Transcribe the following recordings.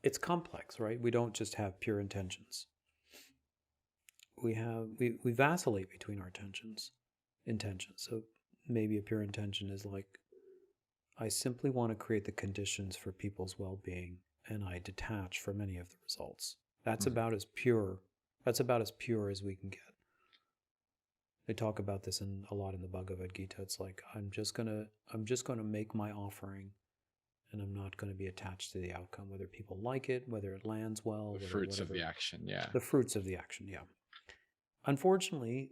it's complex, right? We don't just have pure intentions. We vacillate between our intentions. So maybe a pure intention is like, I simply want to create the conditions for people's well-being, and I detach from any of the results. That's about as pure. That's about as pure as we can get. They talk about this a lot in the Bhagavad Gita. It's like, I'm just gonna make my offering, and I'm not going to be attached to the outcome, whether people like it, whether it lands well. The fruits of the action, yeah. The fruits of the action, yeah. Unfortunately,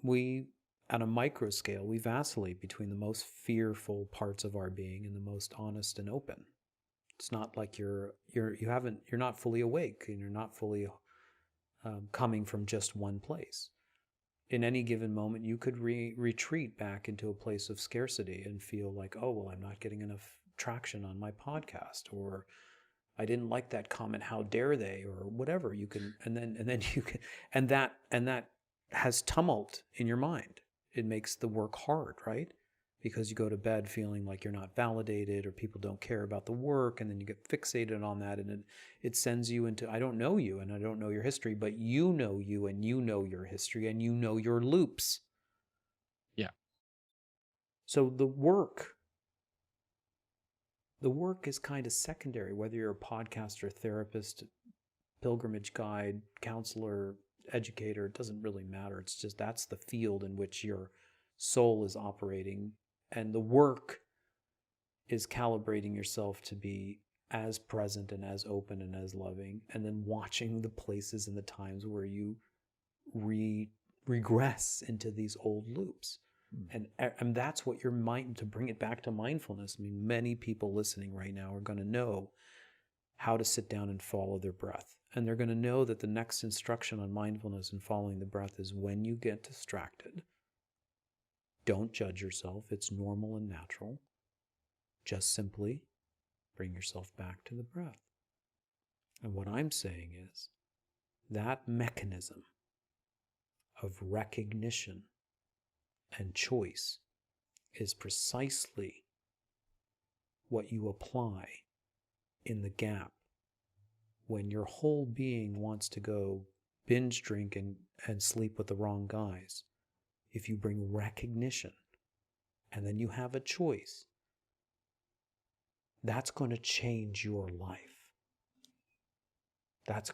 we, at a micro scale, we vacillate between the most fearful parts of our being and the most honest and open. It's not like you're not fully awake, and you're not fully coming from just one place. In any given moment, you could retreat back into a place of scarcity and feel like, oh, well, I'm not getting enough traction on my podcast, or I didn't like that comment, how dare they, or whatever. You can, and then you can, and that has tumult in your mind. It makes the work hard, right? Because you go to bed feeling like you're not validated, or people don't care about the work, and then you get fixated on that, and it sends you into, I don't know you, and I don't know your history, but you know you, and you know your history, and you know your loops. Yeah. So the work is kind of secondary, whether you're a podcaster, therapist, pilgrimage guide, counselor, educator, it doesn't really matter. It's just that's the field in which your soul is operating. And the work is calibrating yourself to be as present and as open and as loving, and then watching the places and the times where you regress into these old loops. And that's what your mind, to bring it back to mindfulness. I mean, many people listening right now are going to know how to sit down and follow their breath. And they're going to know that the next instruction on mindfulness and following the breath is, when you get distracted, don't judge yourself. It's normal and natural. Just simply bring yourself back to the breath. And what I'm saying is that mechanism of recognition and choice is precisely what you apply in the gap when your whole being wants to go binge drink and sleep with the wrong guys. If you bring recognition and then you have a choice, that's going to change your life. That's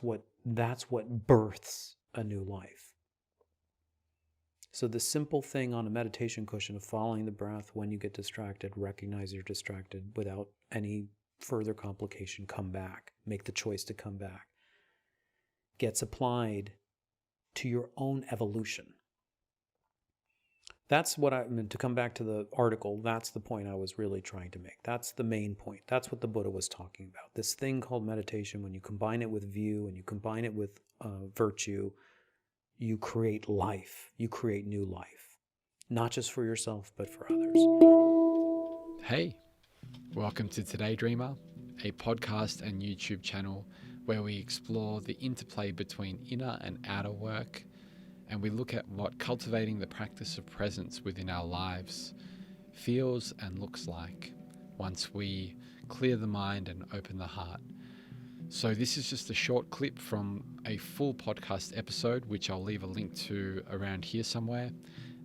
what births a new life. So the simple thing on a meditation cushion of following the breath, when you get distracted, recognize you're distracted without any further complication, come back, make the choice to come back, gets applied to your own evolution. That's what I meant to come back to the article. That's the point I was really trying to make. That's the main point. That's what the Buddha was talking about. This thing called meditation, when you combine it with view and you combine it with virtue, you create life. You create new life. Not just for yourself, but for others. Hey, welcome to Today Dreamer, a podcast and YouTube channel where we explore the interplay between inner and outer work, and we look at what cultivating the practice of presence within our lives feels and looks like once we clear the mind and open the heart. So this is just a short clip from a full podcast episode, which I'll leave a link to around here somewhere.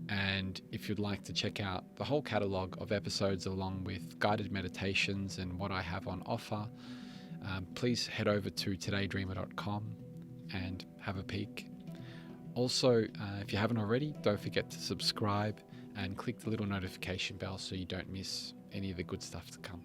And if you'd like to check out the whole catalogue of episodes along with guided meditations and what I have on offer, please head over to todaydreamer.com and have a peek. Also, if you haven't already, don't forget to subscribe and click the little notification bell so you don't miss any of the good stuff to come.